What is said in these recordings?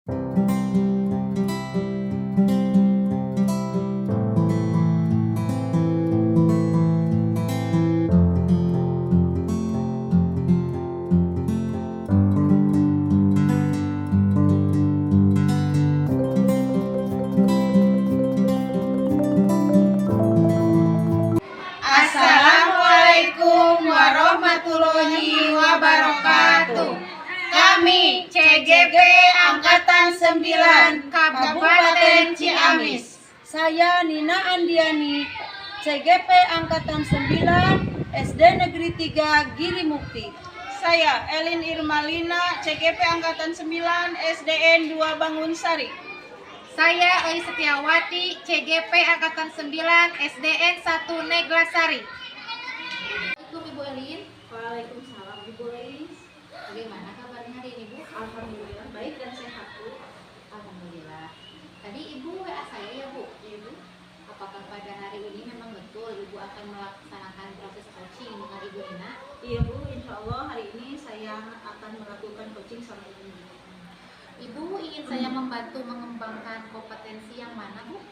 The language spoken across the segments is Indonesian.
Assalamualaikum warahmatullahi wabarakatuh. Kami CGP Angkatan 9 Kabupaten Ciamis. Saya Nina Andiani, CGP Angkatan 9 SD Negeri 3 Giri Mukti. Saya Elin Irmalina, CGP Angkatan 9 SDN 2 Bangunsari. Saya Oi Setiawati, CGP Angkatan 9 SDN 1 Neglasari. Assalamualaikum Ibu Elin. Waalaikumsalam Ibu Elis. Bagaimana kabarnya hari ini Bu? Alhamdulillah baik dan sehat Bu. Alhamdulillah. Tadi Ibu WA saya ya Bu? Ibu. Apakah pada hari ini memang betul Ibu akan melaksanakan proses coaching dengan Ibu Nina? Iya Bu, insya Allah hari ini saya akan melakukan coaching sama Ibu. Ibu ingin saya membantu mengembangkan kompetensi yang mana Bu?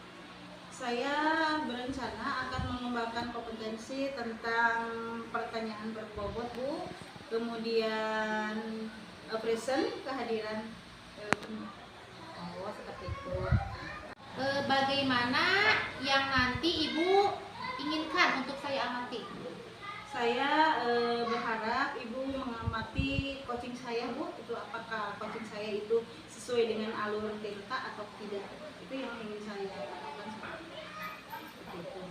Saya berencana akan mengembangkan kompetensi tentang pertanyaan berbobot Bu, kemudian present, kehadiran. Oh seperti itu. Bagaimana yang nanti Ibu inginkan untuk saya amati? Saya berharap Ibu mengamati coaching saya Bu, itu apakah coaching saya itu sesuai dengan alur TELTA atau tidak. Itu yang ingin saya lakukan seperti itu.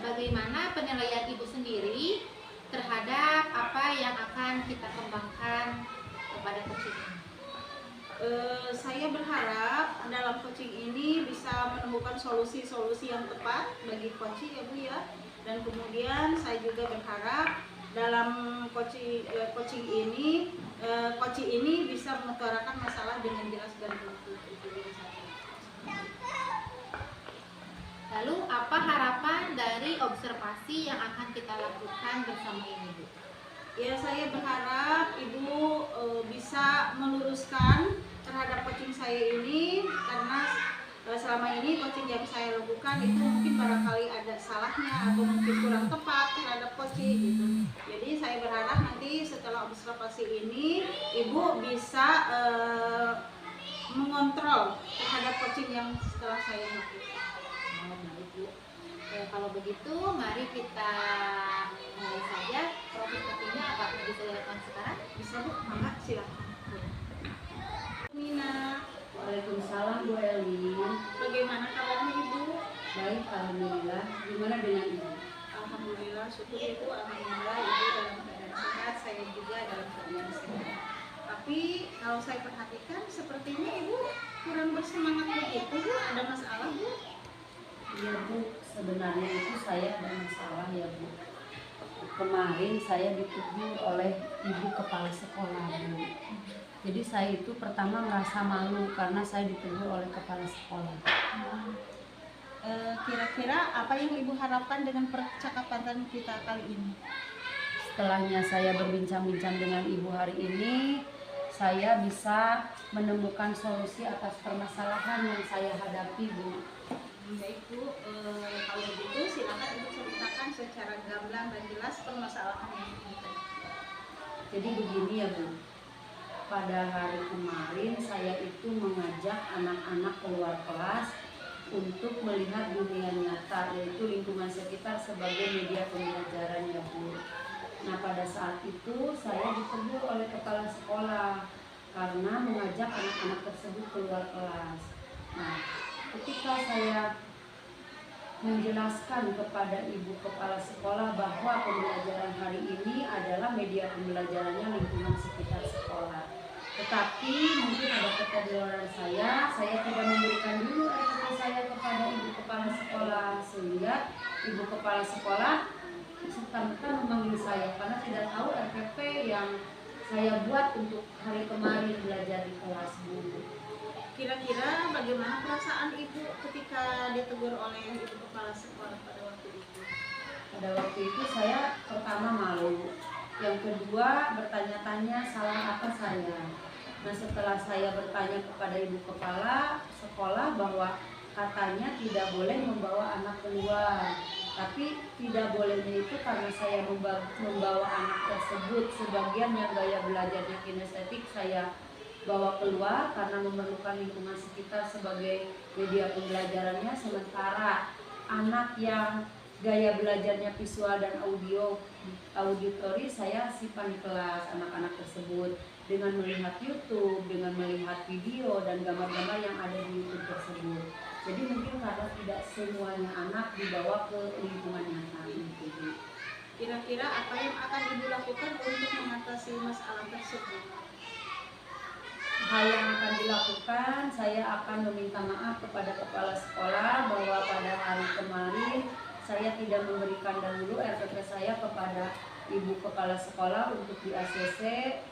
Bagaimana penilaian Ibu sendiri terhadap apa yang akan kita kembangkan kepada coaching ini? Saya berharap dalam coaching ini bisa menemukan solusi-solusi yang tepat bagi coaching ya Bu ya. Dan kemudian saya juga berharap dalam coaching ini bisa mengutarakan masalah dengan jelas dan utuh. Lalu apa harapan dari observasi yang akan kita lakukan bersama ini Bu? Ya, saya berharap Ibu bisa meluruskan terhadap coaching saya ini, karena selama ini coaching yang saya lakukan itu mungkin barangkali ada salahnya atau mungkin kurang tepat terhadap coaching gitu. Jadi saya berharap nanti setelah observasi ini Ibu bisa mengontrol terhadap coaching yang setelah saya lakukan. Oh, baik Bu. Kalau begitu mari kita mulai saja proses coachingnya. Apakah bisa dilakukan sekarang? Bisa Bu, mangga silakan. Nina, Waalaikumsalam Bu Elin. bagaimana kabarnya Ibu? Baik, alhamdulillah. Gimana dengan Ibu? Alhamdulillah, syukur Ibu. Alhamdulillah Ibu dalam keadaan sehat, saya juga dalam keadaan sehat. Tapi kalau saya perhatikan sepertinya Ibu kurang bersemangat begitu Bu. Ada masalah Bu? Iya Bu, sebenarnya itu saya ada masalah ya Bu. Kemarin saya ditegur oleh ibu kepala sekolah Bu. Jadi saya itu pertama merasa malu karena saya ditegur oleh kepala sekolah. Kira-kira apa yang Ibu harapkan dengan percakapan kita kali ini? Setelahnya saya berbincang-bincang dengan ibu hari ini, saya bisa menemukan solusi atas permasalahan yang saya hadapi Bu. Baik Bu, kalau begitu silakan Ibu ceritakan secara gamblang dan jelas permasalahan yang Ibu. Jadi begini ya Bu, pada hari kemarin saya itu mengajak anak-anak keluar kelas untuk melihat dunia nyata, yaitu lingkungan sekitar sebagai media pembelajaran ya Bu. Nah pada saat itu saya ditegur oleh kepala sekolah karena mengajak anak-anak tersebut keluar kelas. Nah ketika saya menjelaskan kepada ibu kepala sekolah bahwa pembelajaran hari ini adalah media pembelajarannya lingkungan sekitar sekolah, tetapi mungkin ada ketidakjelasan saya tidak memberikan dulu RPP saya kepada ibu kepala sekolah, sehingga ibu kepala sekolah serta-merta memanggil saya karena tidak tahu RPP yang saya buat untuk hari kemarin belajar di kelas Bu. Kira-kira bagaimana perasaan Ibu ketika ditegur oleh Ibu kepala sekolah pada waktu itu? Pada waktu itu saya pertama malu, yang kedua bertanya-tanya salah apa saya. Nah, setelah saya bertanya kepada ibu kepala sekolah bahwa katanya tidak boleh membawa anak keluar, tapi tidak bolehnya itu karena saya membawa anak tersebut, sebagian yang gaya belajarnya kinestetik saya bawa keluar karena memerlukan lingkungan sekitar sebagai media pembelajarannya, sementara anak yang gaya belajarnya visual dan auditori saya simpan di kelas anak-anak tersebut dengan melihat YouTube, dengan melihat video dan gambar-gambar yang ada di YouTube tersebut. Jadi mungkin karena tidak semuanya anak dibawa ke lingkungan nyata gitu. Kira-kira apa yang akan Ibu lakukan untuk mengatasi masalah tersebut? Hal yang akan dilakukan, saya akan meminta maaf kepada kepala sekolah bahwa pada hari kemarin saya tidak memberikan dahulu RPP saya kepada ibu kepala sekolah untuk di ACC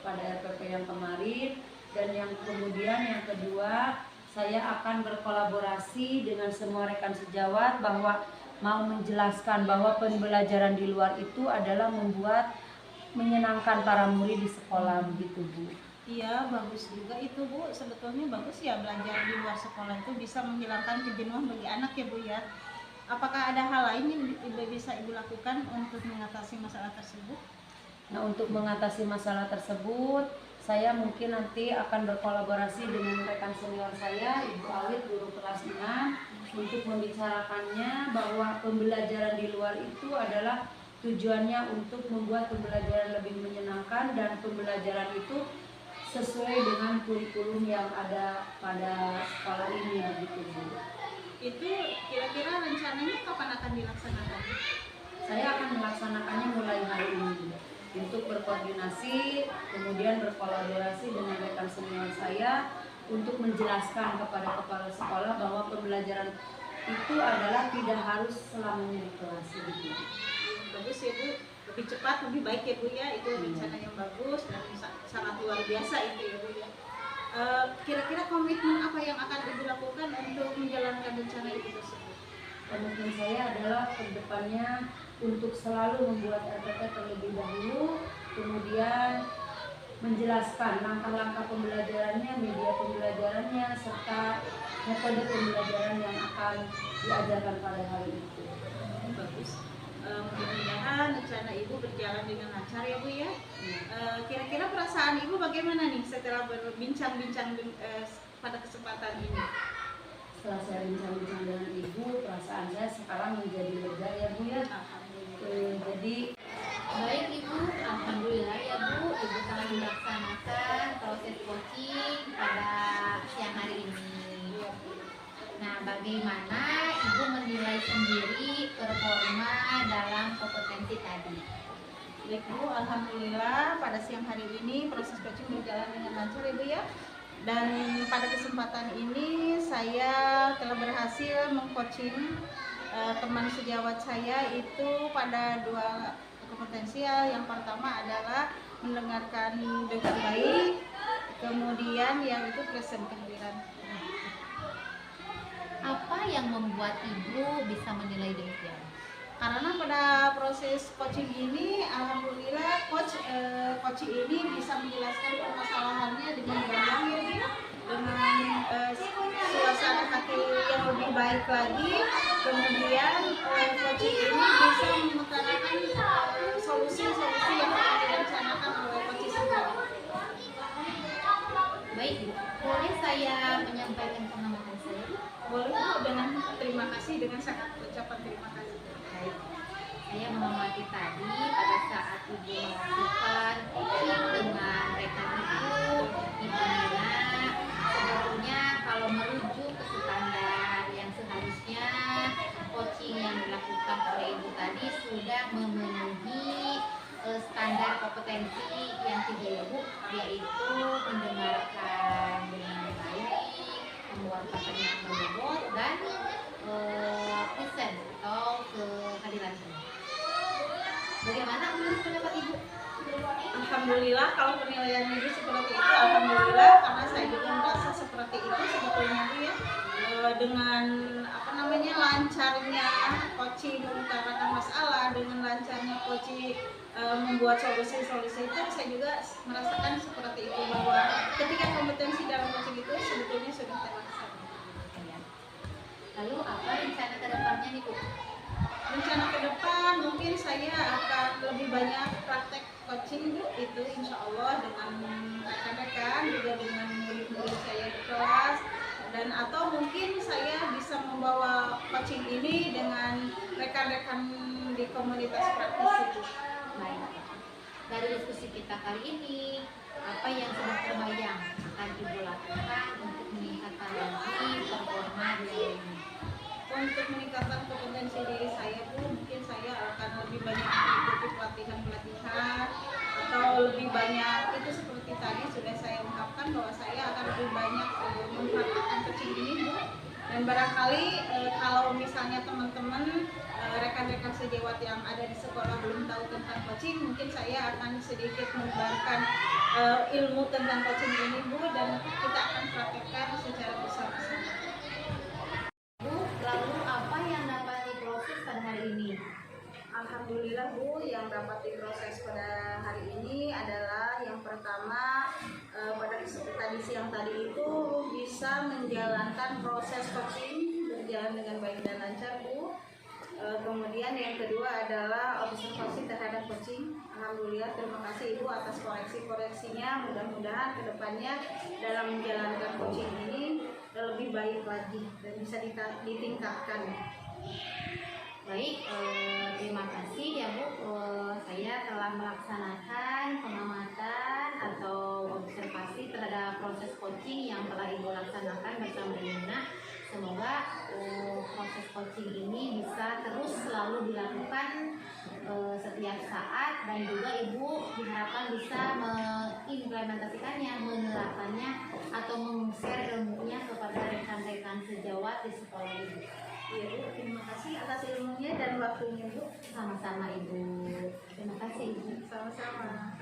pada RPP yang kemarin, dan yang kemudian yang kedua saya akan berkolaborasi dengan semua rekan sejawat bahwa mau menjelaskan bahwa pembelajaran di luar itu adalah membuat menyenangkan para murid di sekolah begitu Bu. Iya, bagus juga itu Bu, sebetulnya bagus ya belajar di luar sekolah itu bisa menghilangkan kejenuhan bagi anak ya Bu ya. Apakah ada hal lain yang bisa Ibu lakukan untuk mengatasi masalah tersebut? Nah, untuk mengatasi masalah tersebut, saya mungkin nanti akan berkolaborasi dengan rekan senior saya, Ibu Awit, guru kelas 6, untuk membicarakannya bahwa pembelajaran di luar itu adalah tujuannya untuk membuat pembelajaran lebih menyenangkan dan pembelajaran itu sesuai dengan kurikulum yang ada pada sekolah ini begitu Bu. Itu kira-kira rencananya kapan akan dilaksanakan? Saya akan melaksanakannya mulai hari ini untuk berkoordinasi, kemudian berkolaborasi dengan rekan senior saya untuk menjelaskan kepada kepala sekolah bahwa pembelajaran itu adalah tidak harus selamanya di kelas gitu. Bagus ya Bu, lebih cepat lebih baik ya Bu ya, itu rencana yang bagus dan sangat luar biasa itu ya Bu ya. Kira-kira komitmen apa yang akan Ibu lakukan untuk menjalankan rencana Ibu tersebut? Komitmen saya adalah kedepannya untuk selalu membuat RPP terlebih dahulu, kemudian menjelaskan langkah-langkah pembelajarannya, media pembelajarannya, serta metode pembelajaran yang akan diajarkan pada hari itu. Bagus. Mudah-mudahan rencana Ibu berjalan dengan lancar ya Bu ya. Kira-kira perasaan Ibu bagaimana nih setelah berbincang-bincang pada kesempatan ini? Setelah saya bincang-bincang dengan Ibu, perasaan saya sekarang menjadi lega ya Bu ya. Jadi Baik Ibu, alhamdulillah ya Bu, Ibu telah melaksanakan proses coaching pada siang hari ini. Nah, bagaimana Ibu menilai sendiri performa dalam kompetensi tadi? Baik Bu, alhamdulillah pada siang hari ini proses coaching berjalan dengan lancar ya Bu ya. Dan pada kesempatan ini saya telah berhasil mengcoaching teman sejawat saya itu pada 2 kompetensi. Yang pertama adalah mendengarkan dengan baik, kemudian yang itu present kehadiran. Apa yang membuat Ibu bisa menilai demikian? Karena pada proses coaching ini, alhamdulillah coach ini bisa menjelaskan permasalahannya dengan gamblang ya, dengan suasana hati yang lebih baik lagi. Kemudian coach ini bisa mengutarakan solusi-solusi yang akan direncanakan oleh coach sendiri. Baik Bu, boleh saya menyampaikan pengamatan saya? Boleh Bu, dengan terima kasih, dengan sangat ucapan terima kasih. Baik, saya mengamati tadi pada saat Ibu melakukan coaching dengan rekan Ibu Nina, sebetulnya kalau merujuk ke standar yang seharusnya coaching yang dilakukan oleh Ibu tadi sudah memenuhi standar kompetensi yang 3 ya Bu, yaitu mendengarkan dengan baik, membuat pertanyaan berbobot, dan present atau kehadiran. Bagaimana menurut pendapat Ibu? Alhamdulillah kalau penilaian Ibu seperti itu, alhamdulillah, karena saya juga merasa seperti itu sebetulnya Bu ya. Dengan lancarnya coaching mengutarakan masalah, dengan lancarnya coaching membuat solusi-solusi itu, saya juga merasakan seperti itu, bahwa ketika kompetensi dalam coaching itu sebetulnya sudah terlaksana. Ya. Lalu apa rencana kedepannya nih Bu? Rencana ke depan mungkin saya akan lebih banyak praktek coaching Bu, itu insya Allah dengan rekan-rekan, juga dengan murid-murid saya di kelas, dan atau mungkin saya bisa membawa coaching ini dengan rekan-rekan di komunitas praktis itu. Baik. Dari diskusi kita kali ini, apa yang sudah terbayang akan Ibu lakukan untuk meningkatkan lagi performa diri ini? Untuk meningkatkan kompetensi diri saya Bu, mungkin saya akan lebih banyak mengikuti pelatihan-pelatihan, atau lebih banyak, itu seperti tadi sudah saya ungkapkan, bahwa saya akan lebih banyak mempraktikkan coaching ini Bu. Dan barangkali kalau misalnya teman-teman rekan-rekan sejawat yang ada di sekolah belum tahu tentang coaching, mungkin saya akan sedikit menyebarkan ilmu tentang coaching ini Bu, dan kita akan praktekkan secara bersama-sama. Bu, lalu apa yang dapat diproses pada hari ini? Alhamdulillah Bu, yang dapat diproses pada hari ini adalah yang pertama, pada tadi siang tadi itu bisa menjalankan proses coaching berjalan dengan baik dan lancar Bu. Kemudian yang kedua adalah observasi terhadap coaching. Alhamdulillah, terima kasih Ibu atas koreksi-koreksinya. Mudah-mudahan kedepannya dalam menjalankan coaching ini lebih baik lagi dan bisa ditingkatkan. Baik, terima kasih ya Bu. Saya telah melaksanakan pengamatan atau observasi terhadap proses coaching yang telah Ibu laksanakan bersama Yuna. Semoga proses coaching ini bisa terus selalu dilakukan setiap saat, dan juga Ibu diharapkan bisa mengimplementasikannya, menerapkannya, atau meng-share ilmunya kepada rekan-rekan sejawat di sekolah Ibu. Iya Bu, terima kasih atas ilmunya dan waktunya Bu. Sama-sama Ibu. Terima kasih Ibu. Sama-sama.